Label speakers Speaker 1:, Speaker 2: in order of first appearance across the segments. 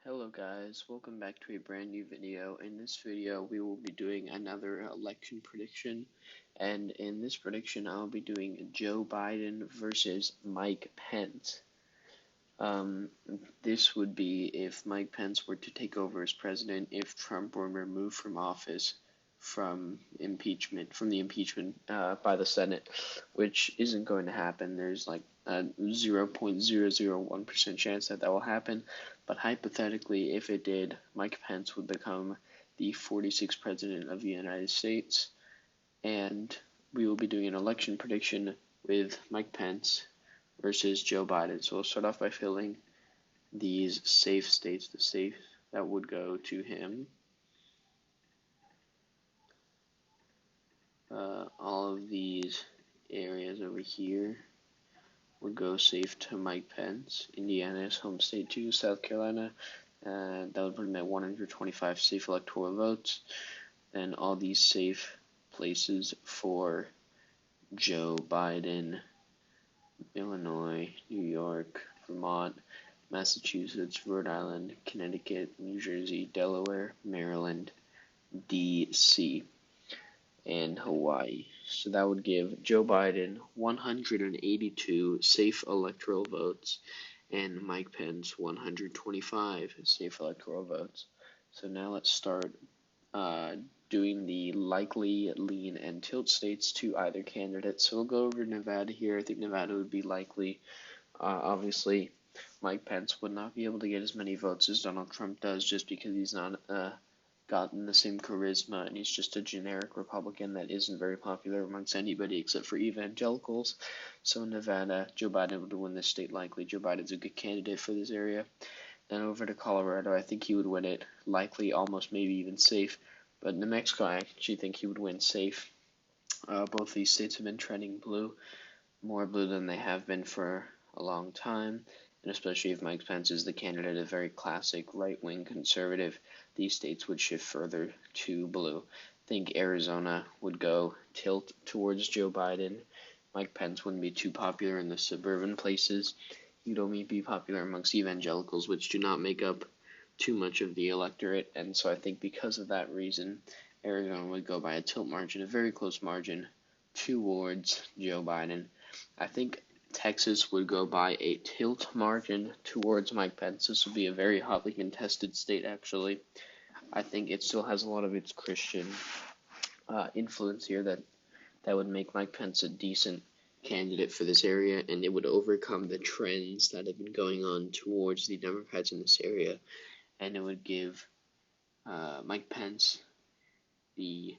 Speaker 1: Hello guys, welcome back to a brand new video. In this video we will be doing another election prediction, and in this prediction I'll be doing Joe Biden versus Mike Pence. This would be if Mike Pence were to take over as president if Trump were removed from office from the impeachment by the Senate, which isn't going to happen. There's like a 0.001% chance that will happen, but hypothetically, if it did, Mike Pence would become the 46th president of the United States, and we will be doing an election prediction with Mike Pence versus Joe Biden. So we'll start off by filling these safe states, the safe that would go to him. All of these areas over here would go safe to Mike Pence. Indiana is home state too. South Carolina, that would put him at 125 safe electoral votes. Then all these safe places for Joe Biden: Illinois, New York, Vermont, Massachusetts, Rhode Island, Connecticut, New Jersey, Delaware, Maryland, D.C., and Hawaii. So that would give Joe Biden 182 safe electoral votes and Mike Pence 125 safe electoral votes. So now let's start doing the likely, lean, and tilt states to either candidate. So we'll go over Nevada here. I think Nevada would be likely. Obviously, Mike Pence would not be able to get as many votes as Donald Trump does just because he's not gotten the same charisma, and he's just a generic Republican that isn't very popular amongst anybody except for evangelicals. So Nevada, Joe Biden would win this state likely. Joe Biden's a good candidate for this area. Then over to Colorado, I think he would win it likely, almost maybe even safe. But New Mexico, I actually think he would win safe. Both these states have been trending blue, more blue than they have been for a long time. And especially if Mike Pence is the candidate, a very classic right-wing conservative, these states would shift further to blue. I think Arizona would go tilt towards Joe Biden. Mike Pence wouldn't be too popular in the suburban places. He'd only be popular amongst evangelicals, which do not make up too much of the electorate. And so I think because of that reason, Arizona would go by a tilt margin, a very close margin, towards Joe Biden. I think Texas would go by a tilt margin towards Mike Pence. This would be a very hotly contested state, actually. I think it still has a lot of its Christian influence here that would make Mike Pence a decent candidate for this area, and it would overcome the trends that have been going on towards the Democrats in this area, and it would give Mike Pence the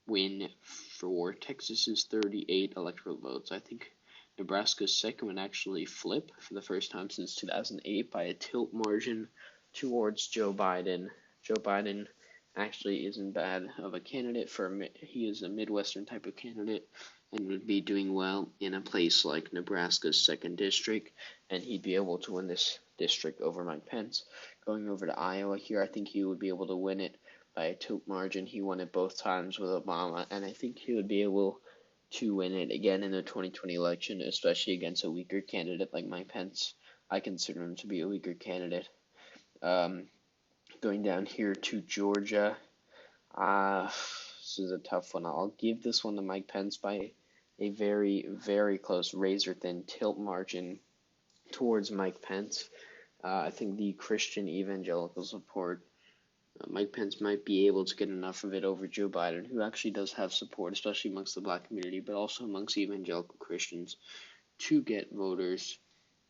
Speaker 1: win for Texas's 38 electoral votes. I think Nebraska's second would actually flip for the first time since 2008 by a tilt margin towards Joe Biden. Joe Biden actually isn't bad of a candidate he is a Midwestern type of candidate and would be doing well in a place like Nebraska's 2nd district, and he'd be able to win this district over Mike Pence. Going over to Iowa here, I think he would be able to win it by a tilt margin. He won it both times with Obama, and I think he would be able to win it again in the 2020 election, especially against a weaker candidate like Mike Pence. I consider him to be a weaker candidate. Going down here to Georgia, this is a tough one. I'll give this one to Mike Pence by a very, very close razor-thin tilt margin towards Mike Pence. I think the Christian evangelical support, Mike Pence might be able to get enough of it over Joe Biden, who actually does have support, especially amongst the black community, but also amongst evangelical Christians, to get voters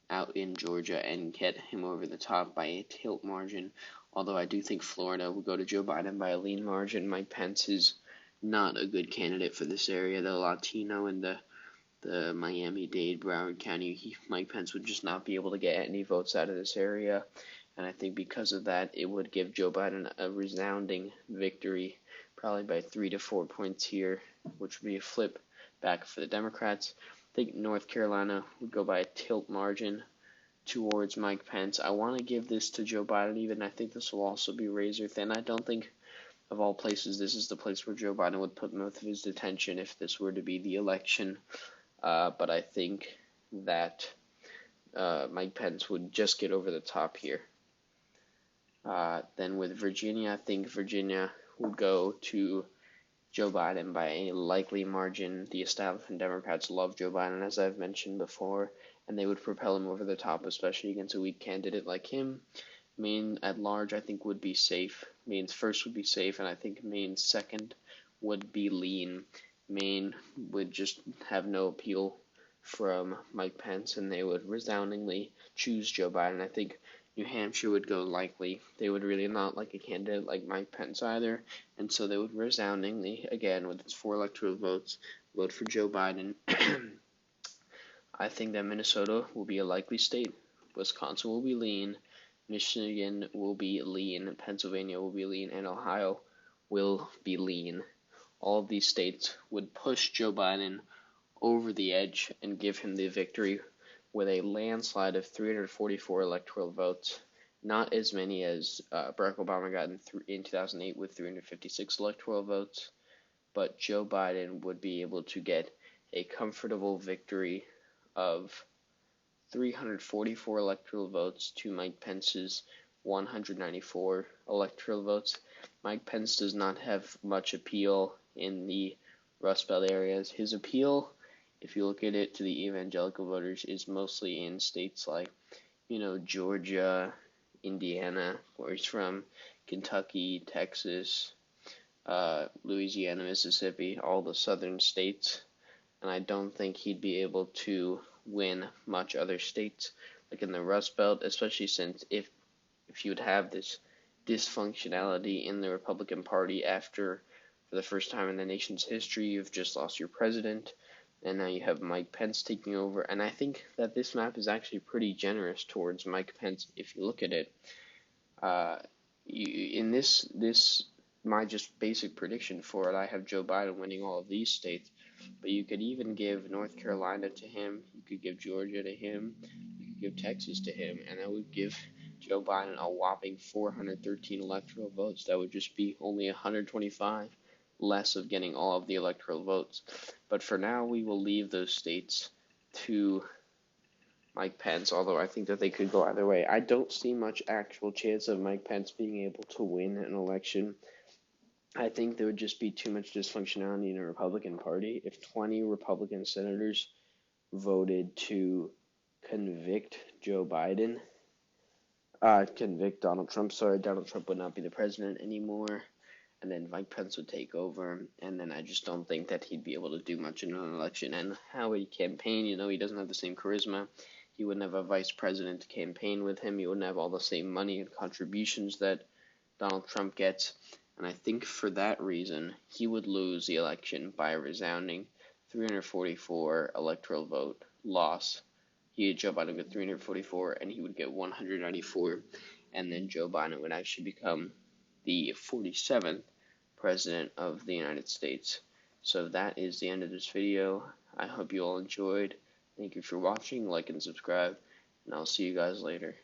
Speaker 1: out in Georgia and get him over the top by a tilt margin. Although I do think Florida will go to Joe Biden by a lean margin. Mike Pence is not a good candidate for this area. The Latino and the Miami-Dade, Broward County, Mike Pence would just not be able to get any votes out of this area. And I think because of that, it would give Joe Biden a resounding victory, probably by 3 to 4 points here, which would be a flip back for the Democrats. I think North Carolina would go by a tilt margin towards Mike Pence. I want to give this to Joe Biden, even I think this will also be razor thin. I don't think, of all places, this is the place where Joe Biden would put most of his attention if this were to be the election. But I think that Mike Pence would just get over the top here. Then with Virginia, I think Virginia would go to Joe Biden by a likely margin. The establishment Democrats love Joe Biden, as I've mentioned before, and they would propel him over the top, especially against a weak candidate like him. Maine at large, I think, would be safe. Maine's first would be safe, and I think Maine's second would be lean. Maine would just have no appeal from Mike Pence, and they would resoundingly choose Joe Biden. I think New Hampshire would go likely. They would really not like a candidate like Mike Pence either, and so they would resoundingly, again, with its 4 electoral votes, vote for Joe Biden. I think that Minnesota will be a likely state. Wisconsin will be lean. Michigan will be lean. Pennsylvania will be lean. And Ohio will be lean. All of these states would push Joe Biden over the edge and give him the victory with a landslide of 344 electoral votes. Not as many as Barack Obama got in 2008 with 356 electoral votes, but Joe Biden would be able to get a comfortable victory of 344 electoral votes to Mike Pence's 194 electoral votes. Mike Pence does not have much appeal in the Rust Belt areas. His appeal, if you look at it to the evangelical voters, is mostly in states like, Georgia, Indiana, where he's from, Kentucky, Texas, Louisiana, Mississippi, all the southern states. And I don't think he'd be able to win much other states like in the Rust Belt, especially since if you would have this dysfunctionality in the Republican Party after, for the first time in the nation's history, you've just lost your president, and now you have Mike Pence taking over. And I think that this map is actually pretty generous towards Mike Pence if you look at it. In this my just basic prediction for it, I have Joe Biden winning all of these states. But you could even give North Carolina to him. You could give Georgia to him. You could give Texas to him. And that would give Joe Biden a whopping 413 electoral votes. That would just be only 125 less of getting all of the electoral votes. But for now, we will leave those states to Mike Pence, although I think that they could go either way. I don't see much actual chance of Mike Pence being able to win an election. I think there would just be too much dysfunctionality in the Republican Party. If 20 Republican senators voted to convict Donald Trump, Donald Trump would not be the president anymore, and then Mike Pence would take over, and then I just don't think that he'd be able to do much in an election. And how would he campaign? He doesn't have the same charisma. He wouldn't have a vice president to campaign with him. He wouldn't have all the same money and contributions that Donald Trump gets. And I think for that reason, he would lose the election by a resounding 344 electoral vote loss. Joe Biden would get 344, and he would get 194, and then Joe Biden would actually become the 47th president of the United States. So that is the end of this video. I hope you all enjoyed. Thank you for watching, like and subscribe, and I'll see you guys later.